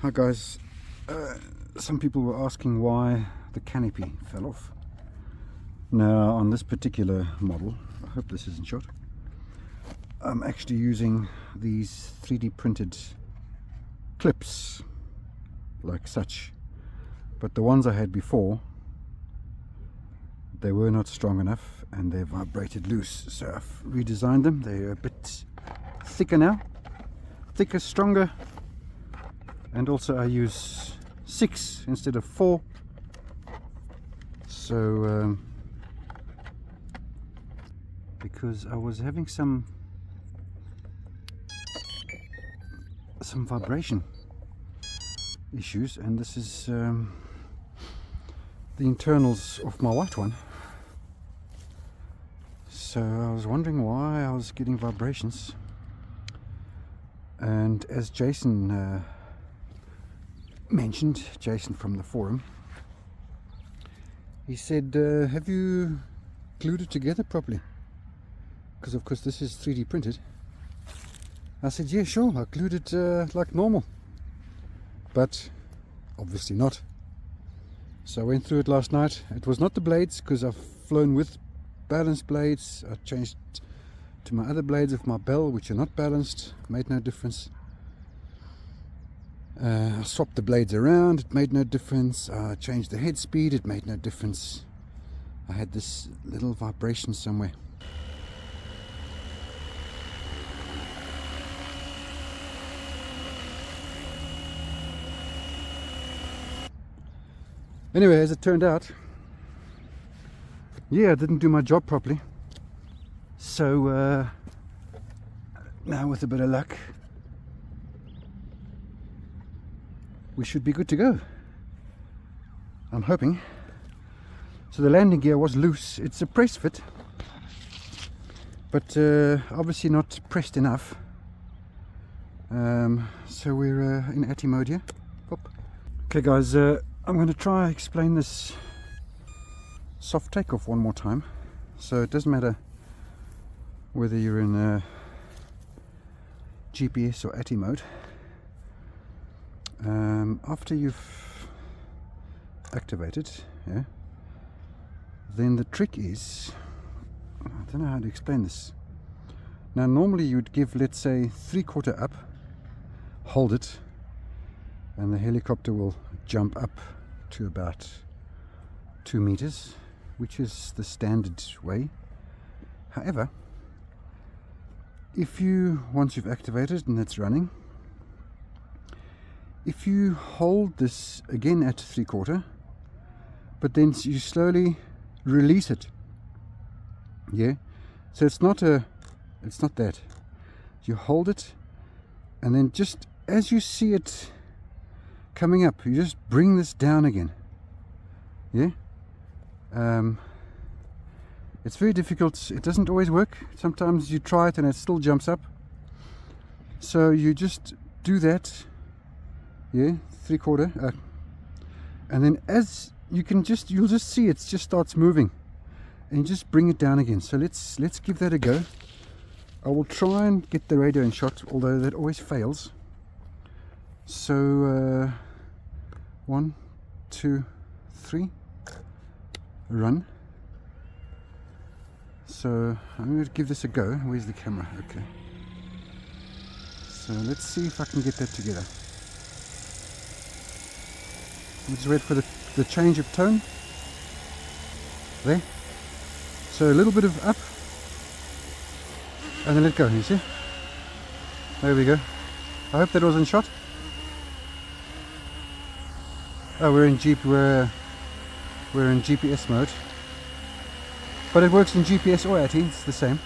Hi guys, some people were asking why the canopy fell off. Now on this particular model, I hope this isn't shot, I'm actually using these 3D printed clips like such, but the ones I had before, they were not strong enough and they vibrated loose, so I've redesigned them. They're a bit thicker now, thicker, stronger, and also I use 6 instead of 4. So because I was having some vibration issues, and this is the internals of my white one, so I was wondering why I was getting vibrations. And as Jason mentioned, Jason from the forum, he said, have you glued it together properly? Because of course this is 3D printed. I said, yeah, sure, I glued it like normal, but obviously not. So I went through it last night. It was not the blades, because I've flown with balanced blades. I changed to my other blades of my bell, which are not balanced. Made no difference. I swapped the blades around, it made no difference. I changed the head speed, it made no difference. I had this little vibration somewhere. Anyway, as it turned out, yeah, I didn't do my job properly. So now with a bit of luck, we should be good to go, I'm hoping. So the landing gear was loose. It's a press fit, but obviously not pressed enough. So we're in ATI mode here. Pop. Okay guys, I'm going to try explain this soft takeoff one more time. So it doesn't matter whether you're in GPS or ATI mode. After you've activated, yeah, then the trick is, I don't know how to explain this. Now normally you'd give, let's say, 3/4 up, hold it, and the helicopter will jump up to about 2 meters, which is the standard way. However, if you, once you've activated and it's running, if you hold this again at 3/4, but then you slowly release it, yeah, so it's not that. You hold it, and then just as you see it coming up, you just bring this down again, yeah. It's very difficult. It doesn't always work. Sometimes you try it and it still jumps up. So you just do that, yeah, 3/4, and then as you can you'll just see it just starts moving, and you just bring it down again. So let's give that a go. I will try and get the radio in shot, although that always fails. So 1, 2, 3, run. So I'm going to give this a go. Where's the camera? Okay. So let's see if I can get that together. Let's wait for the change of tone. There. So a little bit of up, and then let go, you see? There we go. I hope that was in shot. Oh, we're in GPS mode. But it works in GPS or ATI, it's the same.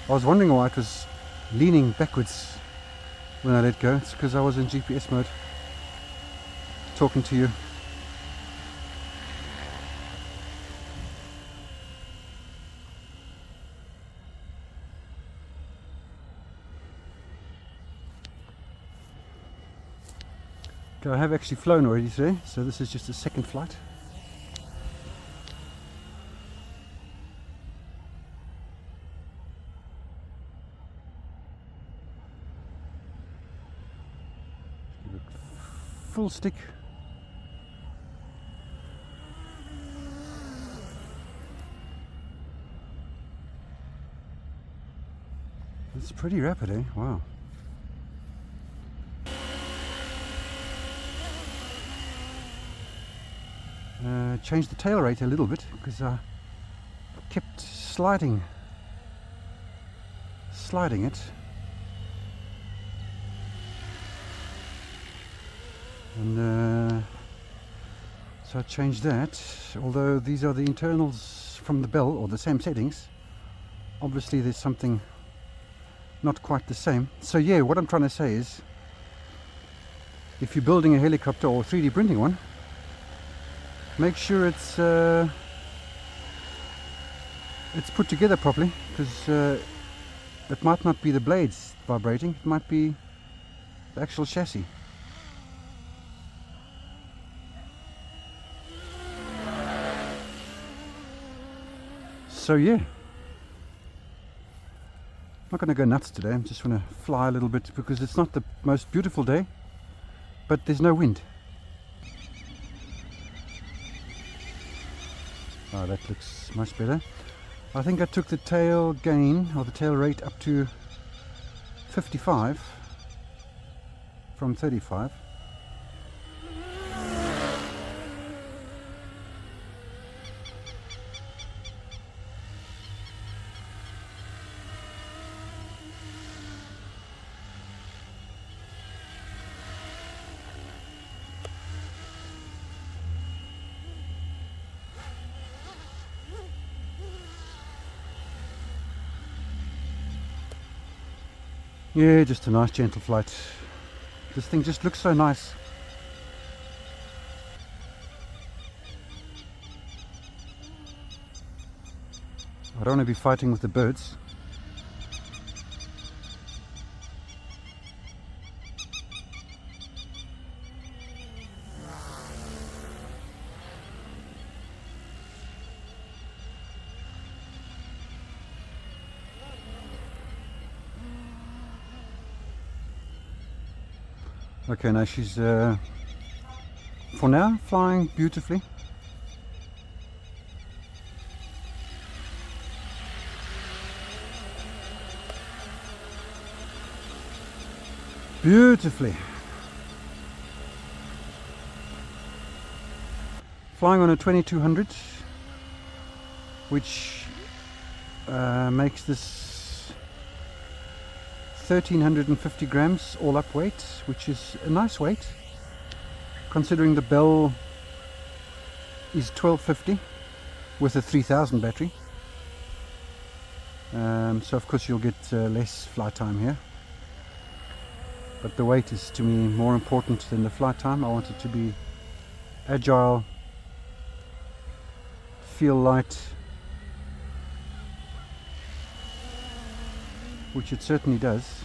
I was wondering why it was leaning backwards when I let go. It's because I was in GPS mode, talking to you. Okay, I have actually flown already today, so this is just a second flight. full stick. It's pretty rapid, eh? Wow. Changed the tail rate a little bit because I kept sliding it. And so I changed that, although these are the internals from the bell, or the same settings. Obviously there's something not quite the same. So yeah, what I'm trying to say is, if you're building a helicopter or 3D printing one, make sure it's put together properly, because it might not be the blades vibrating, it might be the actual chassis. So yeah, I'm not going to go nuts today. I'm just going to fly a little bit because it's not the most beautiful day, but there's no wind. Oh, that looks much better. I think I took the tail gain, or the tail rate, up to 55 from 35. Yeah, just a nice gentle flight. This thing just looks so nice. I don't want to be fighting with the birds. Okay, now she's for now flying beautifully. Beautifully. Flying on a 2200, which makes this 1350 grams all up weight, which is a nice weight considering the bell is 1250 with a 3000 battery. So of course you'll get less flight time here, but the weight is to me more important than the flight time. I want it to be agile, feel light, which it certainly does.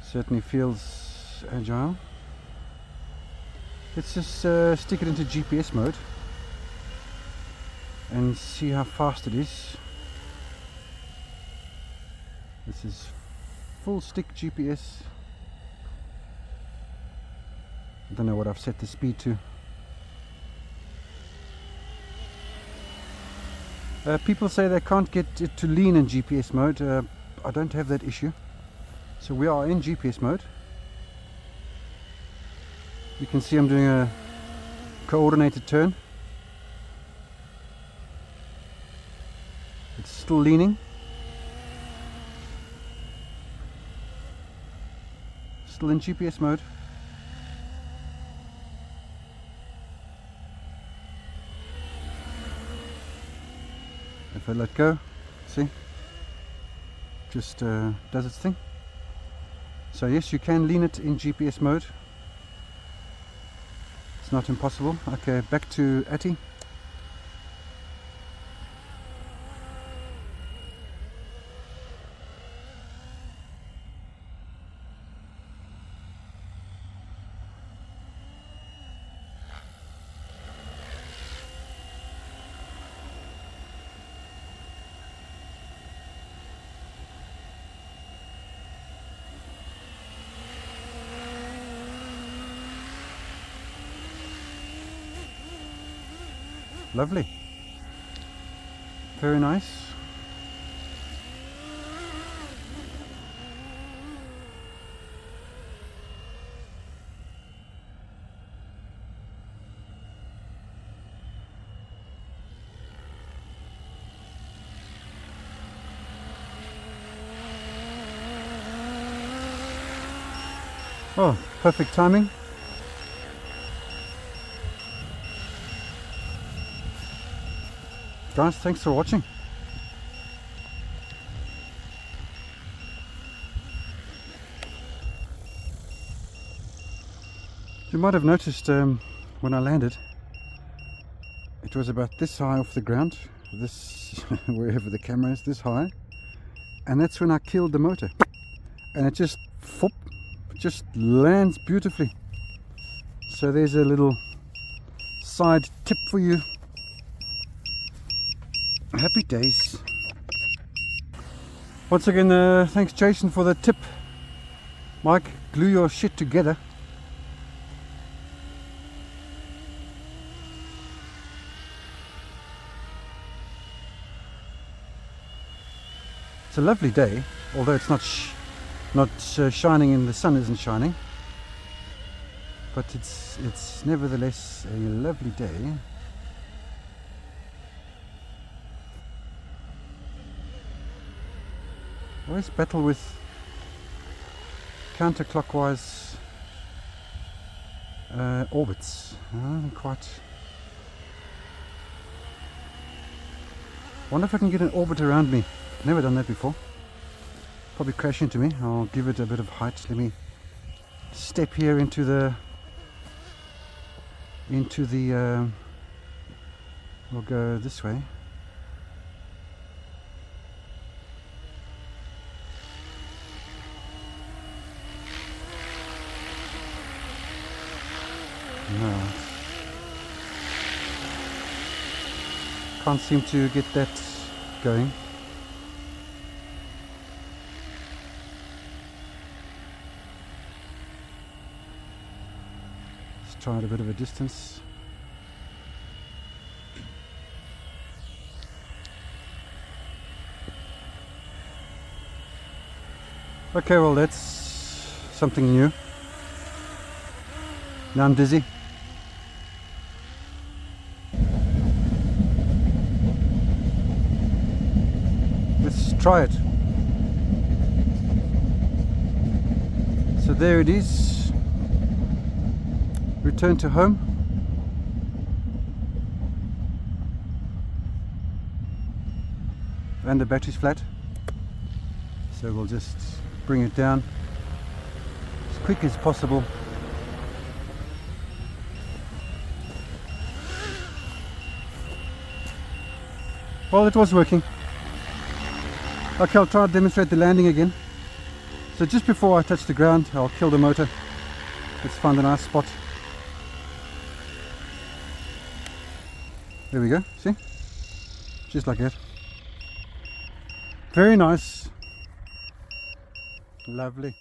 Certainly feels agile. Let's just stick it into GPS mode and see how fast it is. This is full stick GPS. I don't know what I've set the speed to. People say they can't get it to lean in GPS mode. I don't have that issue. So we are in GPS mode. You can see I'm doing a coordinated turn. It's still leaning. Still in GPS mode. If I let go, see, just does its thing. So yes, you can lean it in GPS mode. It's not impossible. Okay, back to Atty. Lovely. Very nice. Oh, perfect timing. Guys, thanks for watching. You might have noticed when I landed, it was about this high off the ground, this wherever the camera is, this high, and that's when I killed the motor, and it just lands beautifully. So there's a little side tip for you. Happy days. Once again, thanks Jason for the tip. Mike, glue your shit together. It's a lovely day, although it's not shining and the sun isn't shining, but it's nevertheless a lovely day. Always battle with counterclockwise orbits. I don't quite wonder if I can get an orbit around me. I've never done that before. Probably crash into me. I'll give it a bit of height. Let me step here into the we'll go this way. No, can't seem to get that going. Let's try it a bit of a distance. Okay, well that's something new. Now I'm dizzy. Let's try it. So there it is. Return to home. And the battery's flat. So we'll just bring it down as quick as possible. Well, it was working. Okay, I'll try to demonstrate the landing again. So just before I touch the ground, I'll kill the motor. Let's find a nice spot. There we go, see? Just like that. Very nice. Lovely.